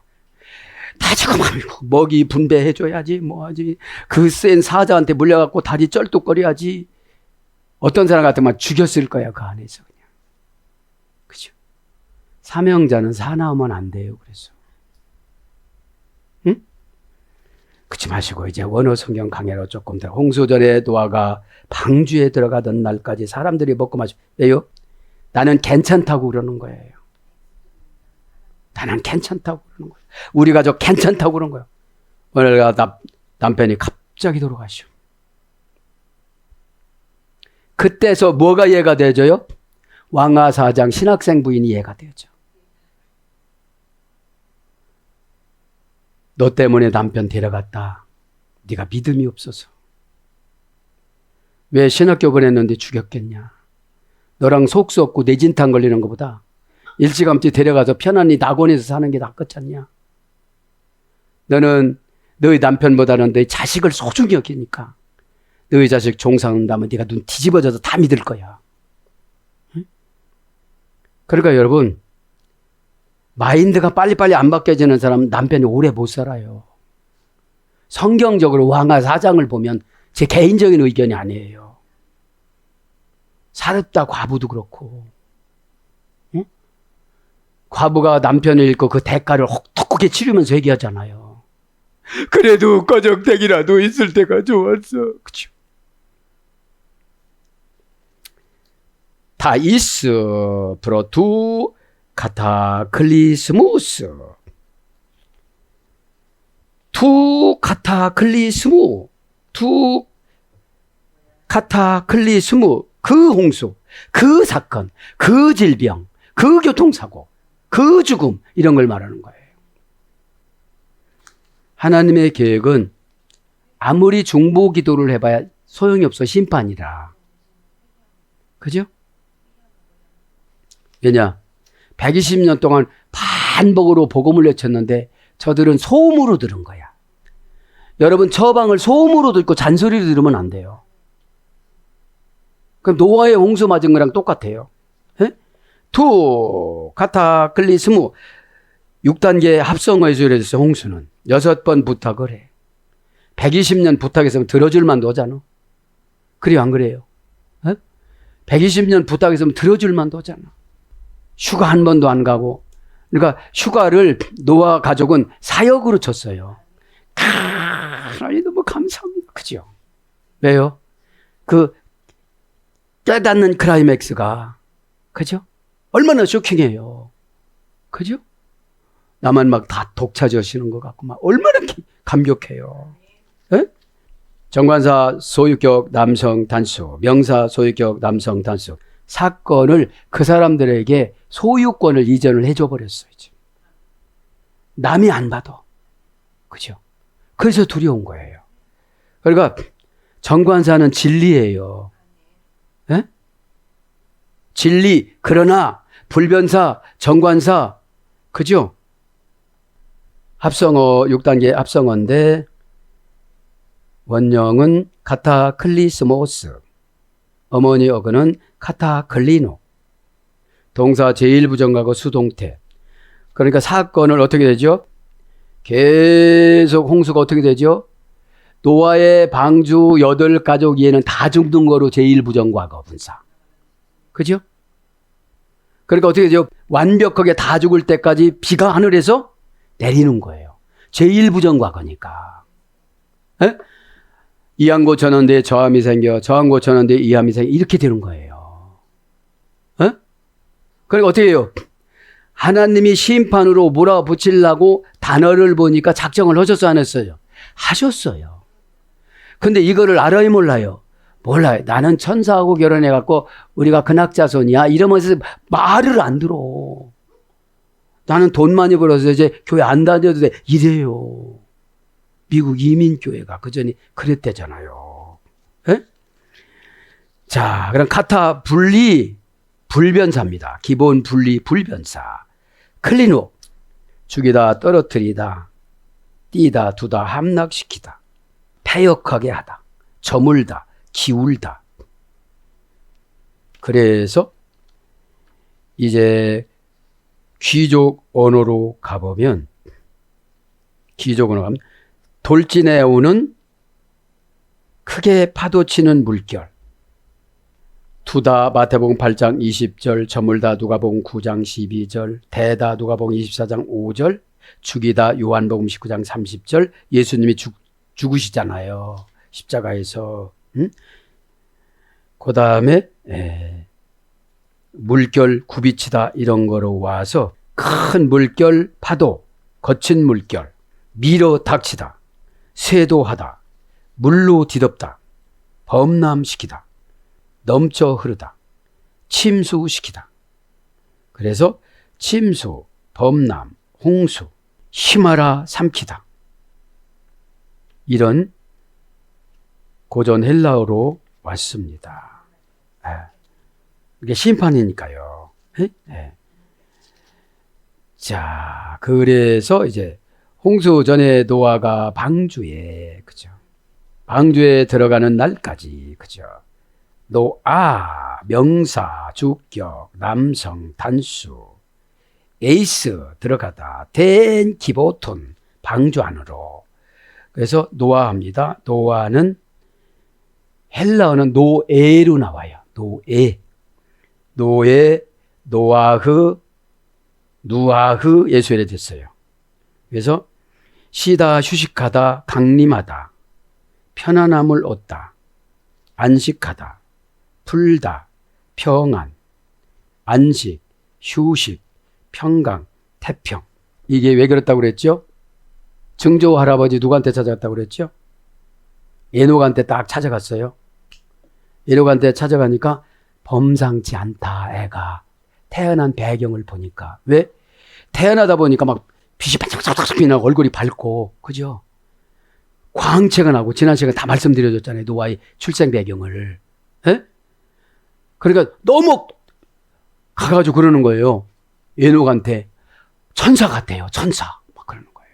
다 지금 먹이 분배해줘야지, 뭐하지. 그 센 사자한테 물려갖고 다리 쩔뚝거려야지. 어떤 사람 같으면 죽였을 거야, 그 안에서 그냥. 그죠? 사명자는 사나우면 안 돼요, 그래서. 응? 그치 마시고, 이제 원어 성경 강해로 조금 더. 홍수전에 노아가 방주에 들어가던 날까지 사람들이 먹고 마시고, 왜요? 나는 괜찮다고 그러는 거예요. 나는 괜찮다고 그러는 거예요. 우리 가족 괜찮다고 그러는 거예요. 오늘 남편이 갑자기 돌아가시오. 그때서 뭐가 이해가 되죠요? 왕하사장 신학생 부인이 이해가 되죠. 너 때문에 남편 데려갔다. 네가 믿음이 없어서. 왜 신학교 보냈는데 죽였겠냐. 너랑 속수 없고 내진탕 걸리는 것보다 일찌감치 데려가서 편안히 낙원에서 사는 게 낫겠지 않냐. 너는 너희 남편보다는 너희 자식을 소중히 여기니까 너희 자식 종상한다면 네가 눈 뒤집어져서 다 믿을 거야. 응? 그러니까 여러분, 마인드가 빨리빨리 안 바뀌어지는 사람은 남편이 오래 못 살아요. 성경적으로 왕하 4장을 보면 제 개인적인 의견이 아니에요. 사렙다 과부도 그렇고, 응? 과부가 남편을 잃고 그 대가를 혹독하게 치르면서 얘기하잖아요. 그래도 꺼적대기라도 있을 때가 좋았어. 그쵸? 다이스 프로투 카타클리스무스 투 카타클리스무 그 홍수, 그 사건, 그 질병, 그 교통사고, 그 죽음, 이런 걸 말하는 거예요. 하나님의 계획은 아무리 중보 기도를 해봐야 소용이 없어. 심판이라. 그죠? 왜냐? 120년 동안 반복으로 복음을 외쳤는데 저들은 소음으로 들은 거야. 여러분, 처방을 소음으로 듣고 잔소리로 들으면 안 돼요. 그럼 노아의 홍수 맞은 거랑 똑같아요. 투 카타클리스무 6단계 합성어에서 이루어졌어요. 홍수는 6번 부탁을 해. 120년 부탁했으면 들어줄만 하잖아. 그래요, 안 그래요? 120년 부탁했으면 들어줄만 하잖아. 휴가 한 번도 안 가고. 그러니까 휴가를 노아 가족은 사역으로 쳤어요. 하나님 너무 감사합니다. 그죠? 왜요? 그 깨닫는 클라이맥스가, 그죠? 얼마나 쇼킹해요. 그죠? 나만 막 다 독차지하시는 것 같고, 막 얼마나 감격해요. 에? 정관사 소유격 남성 단수, 명사 소유격 남성 단수. 사건을 그 사람들에게 소유권을 이전을 해줘 버렸어요. 남이 안 받아. 그죠? 그래서 두려운 거예요. 그러니까 정관사는 진리예요. 에? 진리. 그러나 불변사, 정관사, 그죠? 합성어 6단계 합성어인데 원형은 카타클리스모스, 어머니 어근은 카타클리노, 동사 제1부정하고 수동태. 그러니까 사건을 어떻게 되죠? 계속 홍수가 어떻게 되죠? 노아의 방주 8가족 이해는 다 죽는 거로 제1부정과거 분사. 그죠? 그러니까 어떻게 되죠? 완벽하게 다 죽을 때까지 비가 하늘에서 내리는 거예요. 제1부정과거니까. 에? 이함 고쳤는데 저함이 생겨, 저함 고쳤는데 이함이 생겨, 이렇게 되는 거예요. 에? 그러니까 어떻게 해요? 하나님이 심판으로 몰아붙이려고 단어를 보니까 작정을 하셨어요, 안 했어요? 하셨어요. 근데 이거를 알아요, 몰라요? 몰라요. 나는 천사하고 결혼해갖고 우리가 근학자손이야 이러면서 말을 안 들어. 나는 돈 많이 벌어서 이제 교회 안 다녀도 돼 이래요. 미국 이민교회가 그전에 그랬대잖아요. 에? 자, 그럼 카타 분리 불변사입니다. 기본 분리 불변사. 클리노, 죽이다, 떨어뜨리다, 띄다, 두다, 함락시키다, 패역하게 하다, 저물다, 기울다. 그래서 이제 귀족 언어로 가보면, 귀족 언어로 가면 돌진해 오는 크게 파도치는 물결, 두다 마태복음 8장 20절, 저물다 누가복음 9장 12절, 대다 누가복음 24장 5절, 죽이다 요한복음 19장 30절. 예수님이 죽으시잖아요, 십자가에서. 그 다음에 물결 굽이치다 이런 거로 와서 큰 물결 파도, 거친 물결, 밀어 닥치다, 쇄도하다, 물로 뒤덮다, 범람시키다, 넘쳐 흐르다, 침수시키다. 그래서 침수, 범람, 홍수, 휘말아 삼키다. 이런 고전 헬라어로 왔습니다. 이게 심판이니까요. 자, 그래서 이제 홍수 전에 노아가 방주에, 그죠? 방주에 들어가는 날까지, 그죠? 노아, 명사, 주격, 남성, 단수, 에이스 들어가다, 된 기보톤, 방주 안으로. 그래서 노아합니다. 노아는 헬라어는 노에로 나와요. 노에. 노에, 노아흐, 누아흐, 예수엘에 됐어요. 그래서 쉬다, 휴식하다, 강림하다, 편안함을 얻다, 안식하다, 풀다, 평안, 안식, 휴식, 평강, 태평. 이게 왜 그렇다고 그랬죠? 증조 할아버지 누구한테 찾아갔다고 그랬죠? 에녹한테 딱 찾아갔어요. 에녹한테 찾아가니까 범상치 않다, 애가. 태어난 배경을 보니까. 왜? 태어나다 보니까 막 빛이 반짝반짝 빛나고 얼굴이 밝고, 그죠? 광채가 나고, 지난 시간에 다 말씀드려줬잖아요, 노아의 출생 배경을. 에? 그러니까 너무 가가지고 그러는 거예요. 에녹한테 천사 같아요, 천사. 막 그러는 거예요.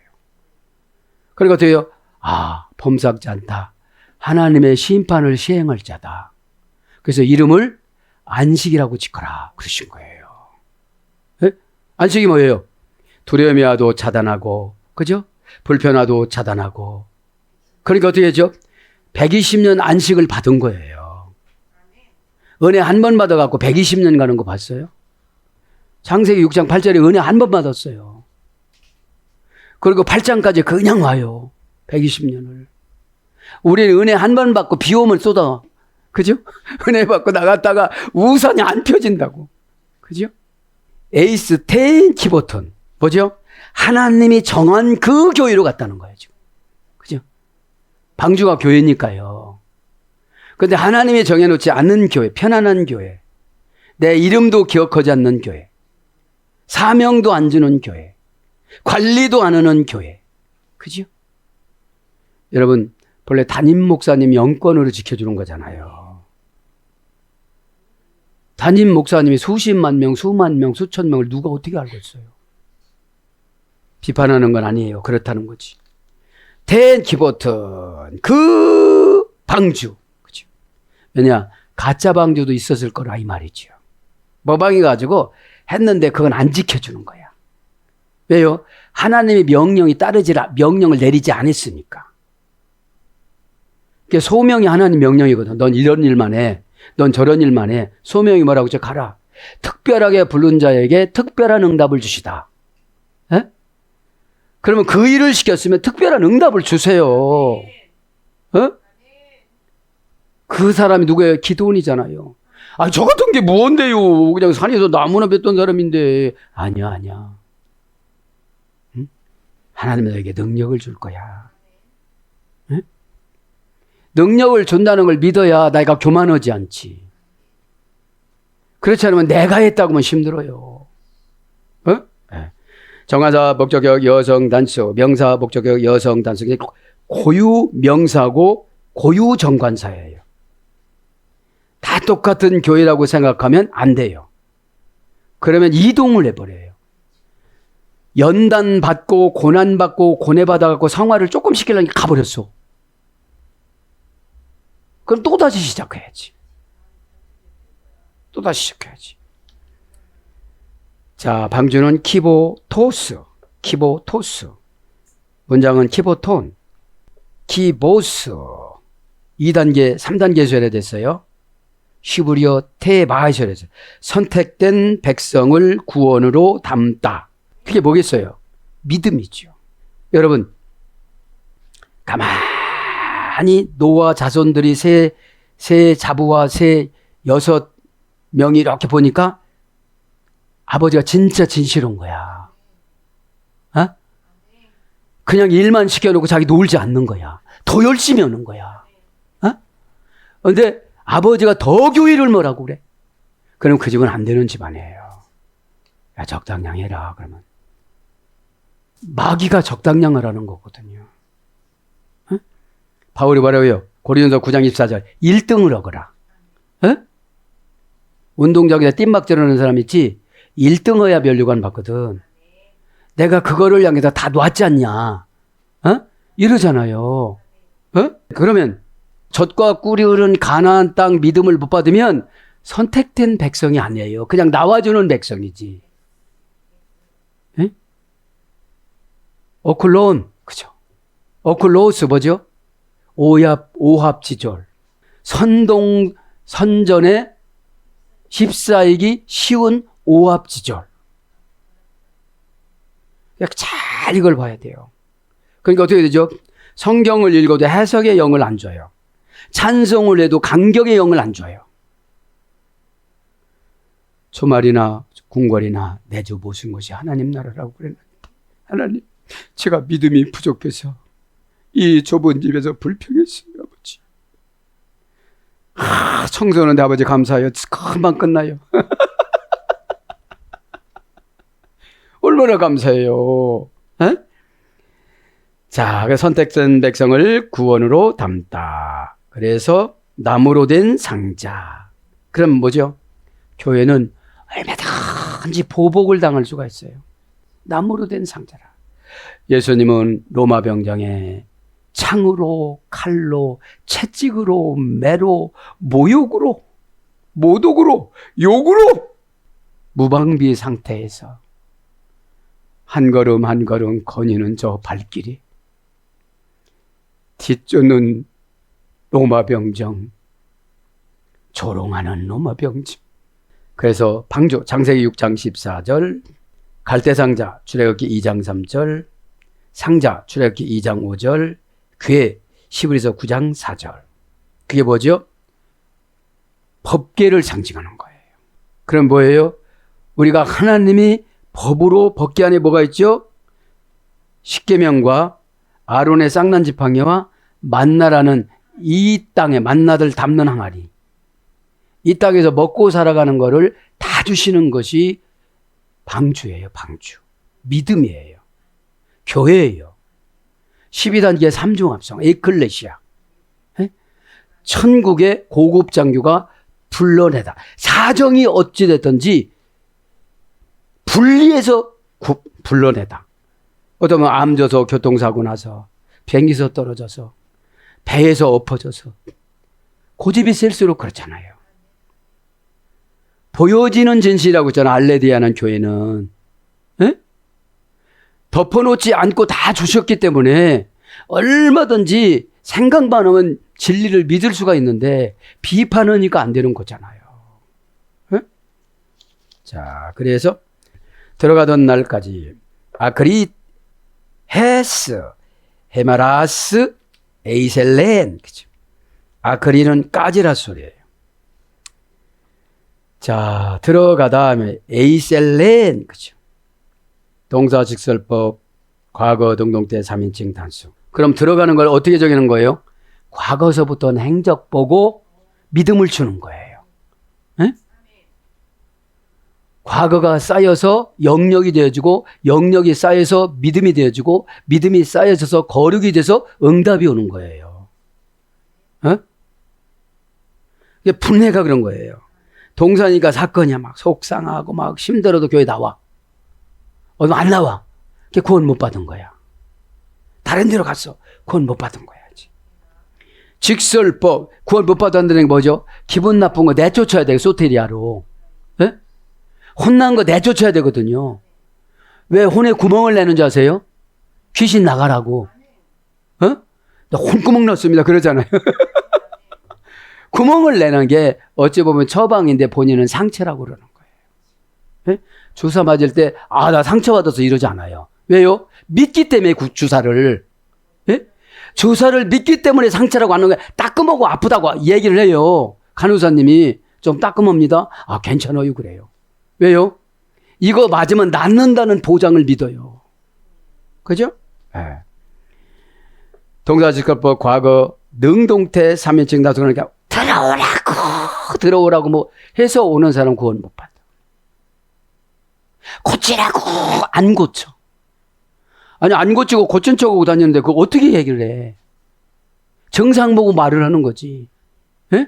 그러니까 어때요? 아, 범상치 않다. 하나님의 심판을 시행할 자다. 그래서 이름을 안식이라고 짓거라 그러신 거예요. 에? 안식이 뭐예요? 두려움이 와도 차단하고, 그죠? 불편하도 차단하고. 그러니까 어떻게 했죠? 120년 안식을 받은 거예요. 은혜 한 번 받아갖고 120년 가는 거 봤어요? 창세기 6장 8절에 은혜 한 번 받았어요. 그리고 8장까지 그냥 와요. 120년을. 우리는 은혜 한 번 받고 비 오면 쏟아. 그죠? 은혜 받고 나갔다가 우산이 안 펴진다고. 그죠? 에이스 텐 키보톤. 뭐죠? 하나님이 정한 그 교회로 갔다는 거예요, 지금. 그죠? 방주가 교회니까요. 근데 하나님이 정해놓지 않는 교회, 편안한 교회. 내 이름도 기억하지 않는 교회. 사명도 안 주는 교회. 관리도 안 하는 교회. 그죠? 여러분, 본래 담임 목사님 영권으로 지켜주는 거잖아요. 담임 목사님이 수십만 명, 수만 명, 수천 명을 누가 어떻게 알고 있어요? 비판하는 건 아니에요. 그렇다는 거지. 된 기보튼 그 방주. 그죠? 왜냐? 가짜 방주도 있었을 거라 이 말이죠. 모방해 가지고 했는데 그건 안 지켜주는 거야. 왜요? 하나님의 명령을 내리지 않았으니까. 그게 소명이 하나님 명령이거든. 넌 이런 일만 해. 넌 저런 일만 해. 소명이 뭐라고 저 가라. 특별하게 부른 자에게 특별한 응답을 주시다. 에? 그러면 그 일을 시켰으면 특별한 응답을 주세요. 어? 그 사람이 누구예요? 기도원이잖아요. 아, 저 같은 게 무언데요? 그냥 산에서 나무나 뱉던 사람인데. 아니야. 응? 하나님은 너에게 능력을 줄 거야. 응? 능력을 준다는 걸 믿어야 내가 교만하지 않지. 그렇지 않으면 내가 했다고 하면 힘들어요. 어? 네. 정하사 목적격 여성 단수, 명사 목적격 여성 단수. 고유 명사고 고유 정관사예요. 다 똑같은 교회라고 생각하면 안 돼요. 그러면 이동을 해버려요. 연단 받고 고난 받고 고뇌 받아갖고 성화를 조금 시키려니까 가버렸어. 그럼 또다시 시작해야지. 자, 방주는 키보토스. 문장은 키보톤, 키보스. 2단계, 3단계 소열됐어요. 히브리어 테바이셔에서 선택된 백성을 구원으로 담다. 그게 뭐겠어요? 믿음이죠. 여러분, 가만히 노아 자손들이 세 자부와 세 6명이 이렇게 보니까 아버지가 진짜 진실한 거야. 어? 그냥 일만 시켜놓고 자기 놀지 않는 거야. 더 열심히 하는 거야. 근데 아버지가 더 교회를 뭐라고 그래? 그럼 그 집은 안 되는 집안이에요. 야, 적당량 해라. 그러면. 마귀가 적당량 하라는 거거든요. 어? 바울이 뭐라고요? 고린도서 9장 24절. 1등을 하거라. 어? 운동장에서 뜀막 하는 사람 있지? 1등 해야 면류관 받거든. 내가 그거를 향해서 다 놨지 않냐? 이러잖아요. 그러면 젖과 꿀이 흐른 가나안 땅 믿음을 못 받으면 선택된 백성이 아니에요. 그냥 나와주는 백성이지. 에? 어클론, 그죠? 어클로스 뭐죠? 오합지졸. 선전에 휩싸이기 쉬운 오합지졸. 잘 이걸 봐야 돼요. 그러니까 어떻게 되죠? 성경을 읽어도 해석의 영을 안 줘요. 찬송을 해도 감격의 영을 안 줘요. 초말이나 궁궐이나 내주 모신 것이 하나님 나라라고 그랬는데 하나님, 제가 믿음이 부족해서 이 좁은 집에서 불평했어요, 아버지. 청소하는데 아버지 감사해요. 금방 끝나요. 얼마나 감사해요. 에? 자, 선택된 백성을 구원으로 담다. 그래서 나무로 된 상자. 그럼 뭐죠? 교회는 얼마든지 보복을 당할 수가 있어요. 나무로 된 상자라. 예수님은 로마 병정에 창으로, 칼로, 채찍으로, 매로, 모욕으로, 모독으로, 욕으로 무방비 상태에서 한 걸음 한 걸음 거니는 저 발길이 뒷쫓는 로마 병정, 조롱하는 로마 병정. 그래서 방주 창세기 6장 14절, 갈대상자 출애굽기 2장 3절, 상자 출애굽기 2장 5절, 괴 히브리서 9장 4절. 그게 뭐죠? 법궤를 상징하는 거예요. 그럼 뭐예요? 우리가 하나님이 법으로 법궤 안에 뭐가 있죠? 십계명과 아론의 쌍난 지팡이와 만나라는 이 땅에 만나들 담는 항아리. 이 땅에서 먹고 살아가는 거를 다 주시는 것이 방주예요. 방주. 믿음이에요. 교회예요. 12단계 3중합성 에클레시아. 천국의 고급 장교가 불러내다. 사정이 어찌됐든지 분리해서 불러내다. 어쩌면 암 져서 교통사고 나서 비행기에서 떨어져서 배에서 엎어져서 고집이 셀수록 그렇잖아요. 보여지는 진실이라고 있잖아. 알레디아는 교회는. 에? 덮어놓지 않고 다 주셨기 때문에 얼마든지 생각만 하면 진리를 믿을 수가 있는데 비판하니까 안 되는 거잖아요. 에? 자, 그래서 들어가던 날까지 아크리 헤스 헤마라스 에이셀렌, 그죠? 아크리는 까지라 소리예요. 자, 들어가 다음에 에이셀렌, 그죠? 동사 직설법, 과거 등동태 3인칭 단수. 그럼 들어가는 걸 어떻게 정하는 거예요? 과거서부터는 행적 보고 믿음을 주는 거예요. 에? 과거가 쌓여서 영역이 되어지고, 영역이 쌓여서 믿음이 되어지고, 믿음이 쌓여져서 거룩이 돼서 응답이 오는 거예요. 이게 분해가 그런 거예요. 동사니까 사건이야. 막 속상하고 막 힘들어도 교회 나와. 안 나와. 그게 구원 못 받은 거야. 다른 데로 갔어. 구원 못 받은 거야지. 직설법, 구원 못 받았다는 게 뭐죠? 기분 나쁜 거 내쫓아야 돼요. 소테리아로. 예? 혼난 거 내쫓아야 되거든요. 왜 혼에 구멍을 내는 줄 아세요? 귀신 나가라고. 나 혼구멍 났습니다. 그러잖아요. 구멍을 내는 게 어찌 보면 처방인데 본인은 상처라고 그러는 거예요. 예? 주사 맞을 때, 나 상처받아서 이러지 않아요. 왜요? 믿기 때문에 주사를. 예? 주사를 믿기 때문에 상처라고 하는 거예요. 따끔하고 아프다고 얘기를 해요. 간호사님이 좀 따끔합니다. 괜찮아요. 그래요. 왜요? 이거 맞으면 낫는다는 보장을 믿어요. 그죠? 네. 동사직설법 과거 능동태 3인칭 다수 그러니까 들어오라고 뭐 해서 오는 사람 구원 못 받아. 고치라고 안 고쳐. 아니 안 고치고 고친 척하고 다녔는데 그거 어떻게 얘기를 해? 정상 보고 말을 하는 거지. 예?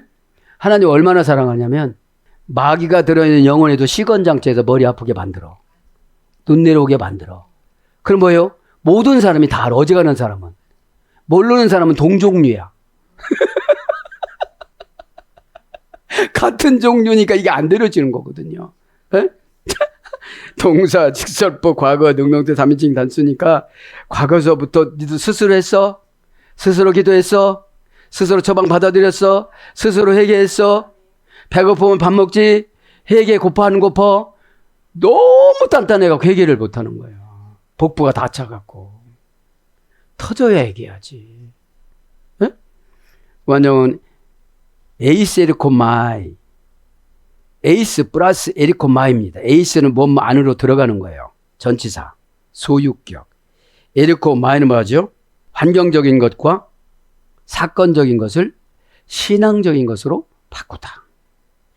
하나님 얼마나 사랑하냐면 마귀가 들어있는 영혼에도 시건장치에서 머리 아프게 만들어. 눈 내려오게 만들어. 그럼 뭐예요? 모든 사람이 다 알아. 어지간한 사람은. 모르는 사람은 동종류야. 같은 종류니까 이게 안 들어지는 거거든요. 에? 동사, 직설법, 과거, 능동태 3인칭 단수니까 과거서부터 니도 스스로 했어? 스스로 기도했어? 스스로 처방 받아들였어? 스스로 회개했어? 배고프면 밥 먹지? 회개 고파하는 고파? 너무 단단해갖고 회개를 못하는 거예요. 복부가 다 차갖고. 터져야 얘기하지. 에? 원형은 에이스 에리코마이. 에이스 플러스 에리코마이입니다. 에이스는 몸 안으로 들어가는 거예요. 전치사. 소유격. 에리코마이는 뭐죠? 환경적인 것과 사건적인 것을 신앙적인 것으로 바꾸다.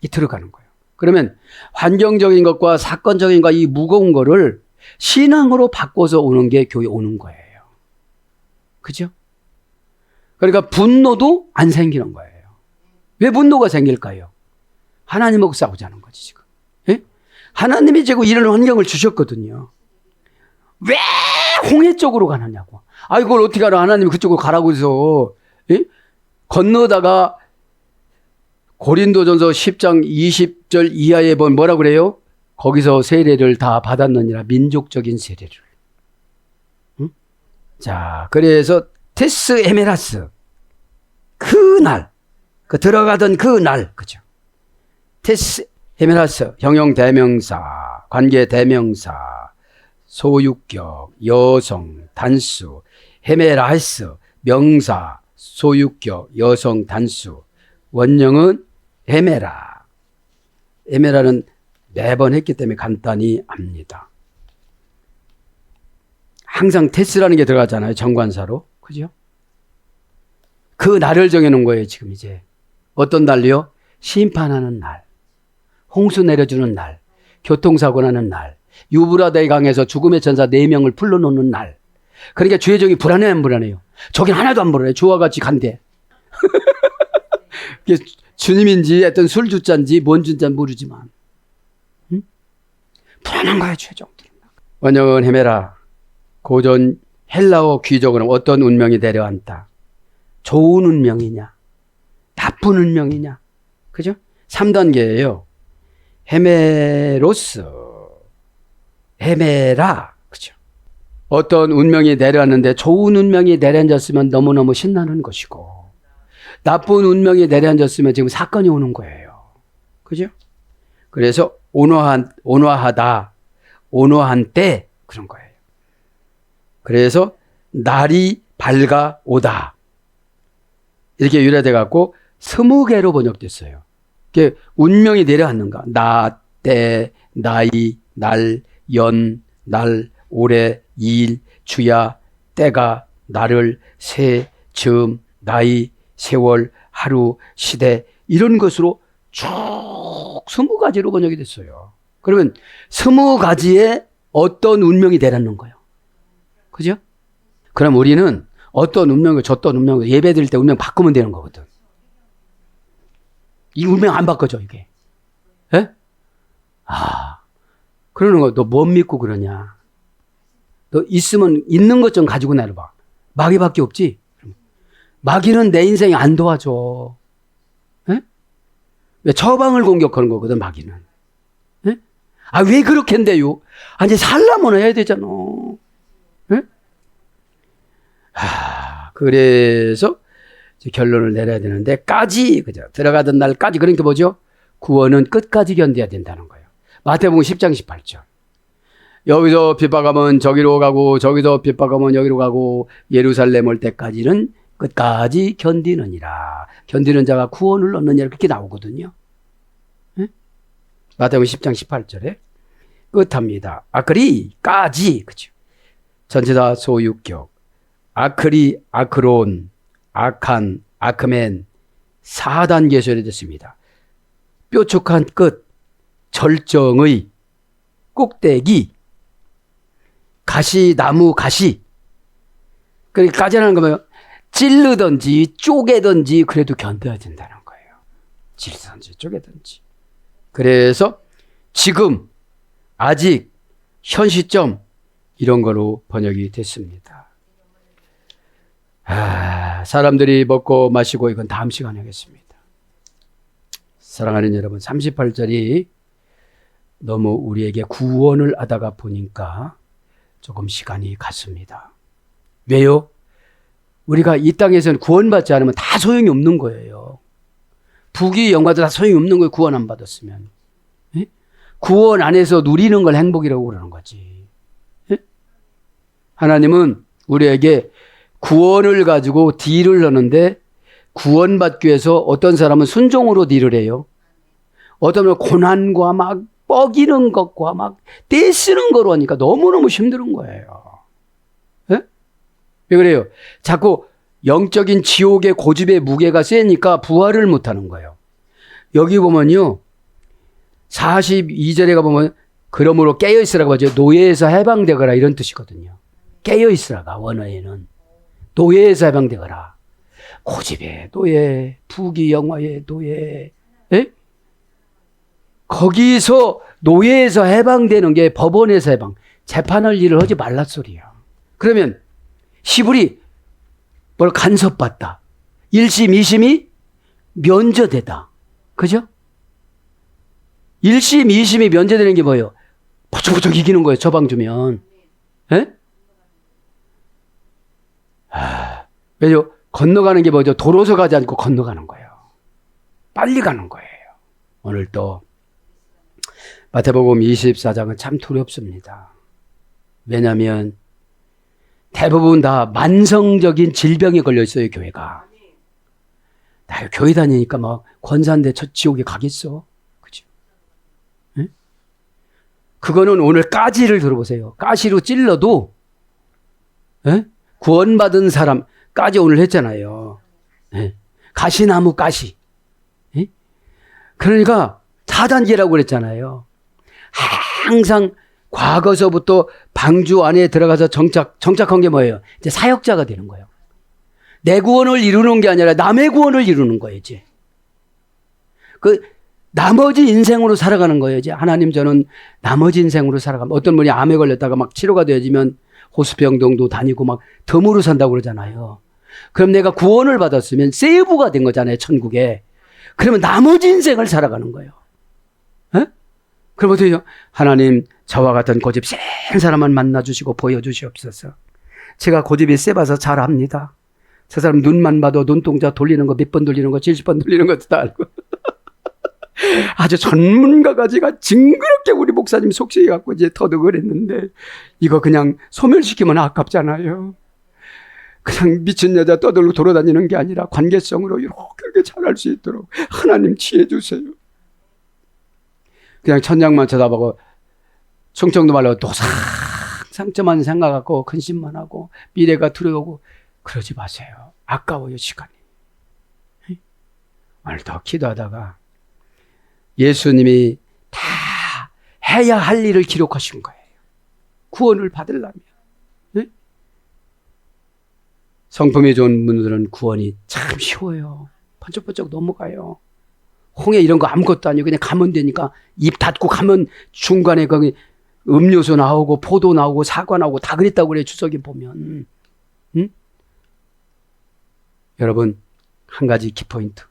이 들어가는 거예요. 그러면 환경적인 것과 사건적인 것, 이 무거운 거를 신앙으로 바꿔서 오는 게 교회 오는 거예요. 그죠? 그러니까 분노도 안 생기는 거예요. 왜 분노가 생길까요? 하나님하고 싸우자는 거지, 지금. 예? 하나님이 지금 이런 환경을 주셨거든요. 왜 홍해 쪽으로 가느냐고. 이걸 어떻게 알아? 하나님이 그쪽으로 가라고 해서. 예? 건너다가 고린도전서 10장 20절 이하에 보면 뭐라 그래요? 거기서 세례를 다 받았느니라. 민족적인 세례를. 응? 자, 그래서 테스 에메라스. 그날. 들어가던 그날. 그죠? 테스 에메라스. 형용 대명사, 관계 대명사, 소유격, 여성, 단수, 헤메라스, 명사, 소유격, 여성, 단수. 원형은 에메라. 에메라는 매번 했기 때문에 간단히 압니다. 항상 테스라는 게 들어가잖아요. 정관사로. 그죠? 그 날을 정해놓은 거예요. 지금 이제. 어떤 날이요? 심판하는 날. 홍수 내려주는 날. 교통사고 나는 날. 유브라데 강에서 죽음의 천사 4명을 풀러놓는 날. 그러니까 주의 종이 불안해 안 불안해요? 저긴 하나도 안 불안해. 주와 같이 간대. 주님인지 어떤 술주자인지 뭔 주자인지 모르지만 응? 불안한 거야 최종들은. 원형은 헤메라. 고전 헬라어 귀족은 어떤 운명이 내려앉다. 좋은 운명이냐 나쁜 운명이냐. 그죠? 3단계예요. 헤메로스 헤메라. 그죠? 어떤 운명이 내려왔는데 좋은 운명이 내려앉았으면 너무너무 신나는 것이고 나쁜 운명이 내려앉았으면 지금 사건이 오는 거예요. 그죠? 그래서 온화하다, 온화한 때 그런 거예요. 그래서 날이 밝아 오다 이렇게 유래돼 갖고 스무개로 번역됐어요. 이게 운명이 내려앉는가? 나, 때, 나이, 날, 연, 날, 올해, 일, 주야, 때가, 날을, 새, 즈음, 나이, 세월, 하루, 시대 이런 것으로 쭉 20가지로 번역이 됐어요. 그러면 20가지의 어떤 운명이 내려앉는 거예요. 그죠? 그럼 우리는 어떤 운명을 줬던 운명을 예배 드릴 때 운명 바꾸면 되는 거거든. 이 운명 안 바꿔줘 이게. 예? 그러는 거 너 못 믿고 그러냐. 너 있으면 있는 것 좀 가지고 내려봐. 마귀밖에 없지. 마귀는 내 인생에 안 도와줘. 예? 왜 처방을 공격하는 거거든 마귀는. 예? 왜 그렇게 한대요? 이제 살려면 해야 되잖아. 예? 그래서 결론을 내려야 되는데 까지 그죠? 들어가던 날까지 그러니까 뭐죠? 구원은 끝까지 견뎌야 된다는 거예요. 마태복음 10장 18절. 여기서 핍박하면 저기로 가고 저기서 핍박하면 여기로 가고 예루살렘 올 때까지는 끝까지 견디느니라. 견디는 자가 구원을 얻느니라 그렇게 나오거든요. 네? 마태복음 10장 18절에 끝합니다. 아크리까지 그죠? 전체 다 소유격. 아크리, 아크론, 아칸, 아크멘 4단계에서 이루어졌습니다. 뾰족한 끝, 절정의 꼭대기, 가시, 나무, 가시. 그러니까 까지라는 거면 찌르든지 쪼개든지 그래도 견뎌야 된다는 거예요. 찌르든지 쪼개든지. 그래서 지금, 아직, 현 시점 이런 거로 번역이 됐습니다. 사람들이 먹고 마시고 이건 다음 시간에 하겠습니다. 사랑하는 여러분 38절이 너무 우리에게 구원을 하다가 보니까 조금 시간이 갔습니다. 왜요? 우리가 이 땅에서는 구원받지 않으면 다 소용이 없는 거예요. 부귀 영화도 다 소용이 없는 거예요. 구원 안 받았으면. 예? 구원 안에서 누리는 걸 행복이라고 그러는 거지. 예? 하나님은 우리에게 구원을 가지고 딜을 하는데 구원받기 위해서 어떤 사람은 순종으로 딜을 해요. 어떤 사람은 고난과 막 뻐기는 것과 막 떼쓰는 거로 하니까 너무너무 힘든 거예요. 예? 왜 그래요? 자꾸 영적인 지옥의 고집의 무게가 세니까 부활을 못하는 거예요. 여기 보면요. 42절에 가보면 그러므로 깨어있으라고 하죠. 노예에서 해방되거라 이런 뜻이거든요. 깨어있으라가 원어에는. 노예에서 해방되거라. 고집의 노예, 부귀 영화의 노예. 에? 거기서 노예에서 해방되는 게 법원에서 해방. 재판할 일을 하지 말라 소리야. 그러면 시불이 뭘 간섭받다. 1심, 2심이 면제되다. 그죠? 1심, 2심이 면제되는 게 뭐예요? 버쩍버쩍 이기는 거예요. 처방 주면. 에? 왜요? 건너가는 게 뭐죠? 도로서 가지 않고 건너가는 거예요. 빨리 가는 거예요. 오늘 또 마태복음 24장은 참 두렵습니다. 왜냐하면 대부분 다 만성적인 질병에 걸려 있어요. 교회가. 나 교회 다니니까 막 권사인데 저 지옥에 가겠어. 그죠? 네? 그거는 오늘 까지를 들어보세요. 가시로 찔러도 네? 구원받은 사람까지 오늘 했잖아요. 네. 가시나무 가시. 네? 그러니까 4단계라고 그랬잖아요. 항상 과거서부터 방주 안에 들어가서 정착한 게 뭐예요? 이제 사역자가 되는 거예요. 내 구원을 이루는 게 아니라 남의 구원을 이루는 거예요, 이제. 나머지 인생으로 살아가는 거예요, 이제. 하나님, 저는 나머지 인생으로 살아가면, 어떤 분이 암에 걸렸다가 막 치료가 되어지면 호스병동도 다니고 막 덤으로 산다고 그러잖아요. 그럼 내가 구원을 받았으면 세이브가 된 거잖아요, 천국에. 그러면 나머지 인생을 살아가는 거예요. 에? 그럼 어떻게 해요? 하나님, 저와 같은 고집 센 사람만 만나주시고 보여주시옵소서. 제가 고집이 세봐서 잘 압니다. 저 사람 눈만 봐도 눈동자 돌리는 거 몇 번 돌리는 거 70번 돌리는 것도 다 알고. 아주 전문가가 제가 징그럽게 우리 목사님 속삭여갖고 이제 터득을 했는데, 이거 그냥 소멸시키면 아깝잖아요. 그냥 미친 여자 떠들고 돌아다니는 게 아니라 관계성으로 이렇게 잘할 수 있도록 하나님 지혜 주세요. 그냥 천장만 쳐다보고 충청도 말로 도상상처만 생각하고 근심만 하고 미래가 두려우고 그러지 마세요. 아까워요, 시간이. 오늘 더 기도하다가 예수님이 다 해야 할 일을 기록하신 거예요. 구원을 받으려면. 네? 성품이 좋은 분들은 구원이 참 쉬워요. 번쩍번쩍 넘어가요. 홍해 이런 거 아무것도 아니고 그냥 가면 되니까 입 닫고 가면 중간에 거기 음료수 나오고 포도 나오고 사과 나오고 다 그랬다고 그래요. 주석이 보면. 응? 여러분, 한 가지 키포인트.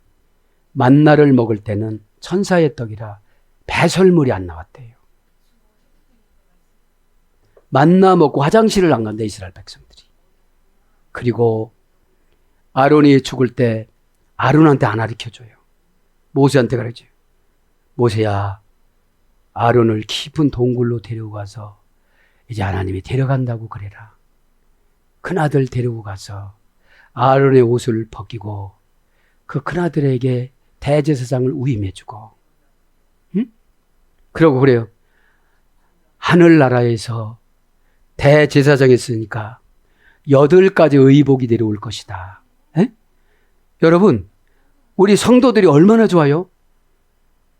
만나를 먹을 때는 천사의 떡이라 배설물이 안 나왔대요. 만나 먹고 화장실을 안 간대, 이스라엘 백성들이. 그리고 아론이 죽을 때 아론한테 안 가르쳐줘요. 모세한테 가르쳐요. 모세야, 아론을 깊은 동굴로 데리고 가서 이제 하나님이 데려간다고 그래라. 큰아들 데리고 가서 아론의 옷을 벗기고 그 큰아들에게 대제사장을 위임해주고, 응? 그러고 그래요. 하늘나라에서 대제사장이 있으니까 8가지 의복이 내려올 것이다. 에? 여러분, 우리 성도들이 얼마나 좋아요?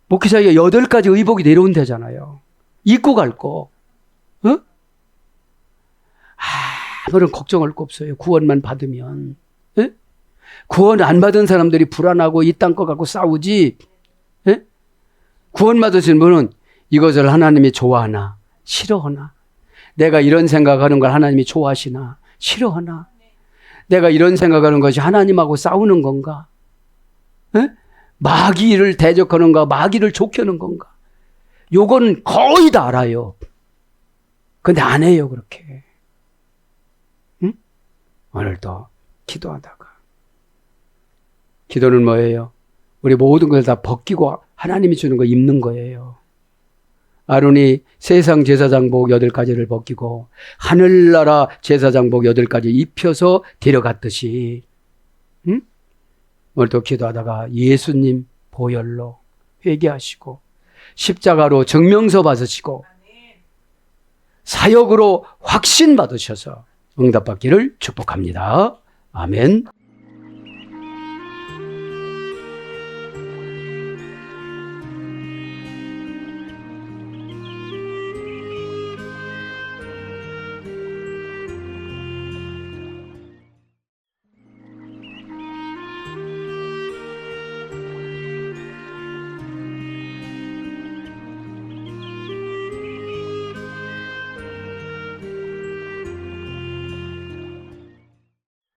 목회자에게 8가지 의복이 내려온다잖아요. 입고 갈 거. 어? 아무런 걱정할 거 없어요. 구원만 받으면. 에? 구원 안 받은 사람들이 불안하고 이 땅 거 갖고 싸우지. 에? 구원 받으신 분은 이것을 하나님이 좋아하나 싫어하나, 내가 이런 생각하는 걸 하나님이 좋아하시나 싫어하나, 내가 이런 생각하는 것이 하나님하고 싸우는 건가, 에? 마귀를 대적하는가 마귀를 족하는 건가, 요건 거의 다 알아요. 근데 안 해요, 그렇게. 응? 오늘도 기도하다가, 기도는 뭐예요? 우리 모든 걸 다 벗기고 하나님이 주는 거 입는 거예요. 아론이 세상 제사장복 8가지를 벗기고 하늘나라 제사장복 8가지 입혀서 데려갔듯이, 응? 오늘도 기도하다가 예수님 보혈로 회개하시고 십자가로 증명서 받으시고 사역으로 확신 받으셔서 응답받기를 축복합니다. 아멘.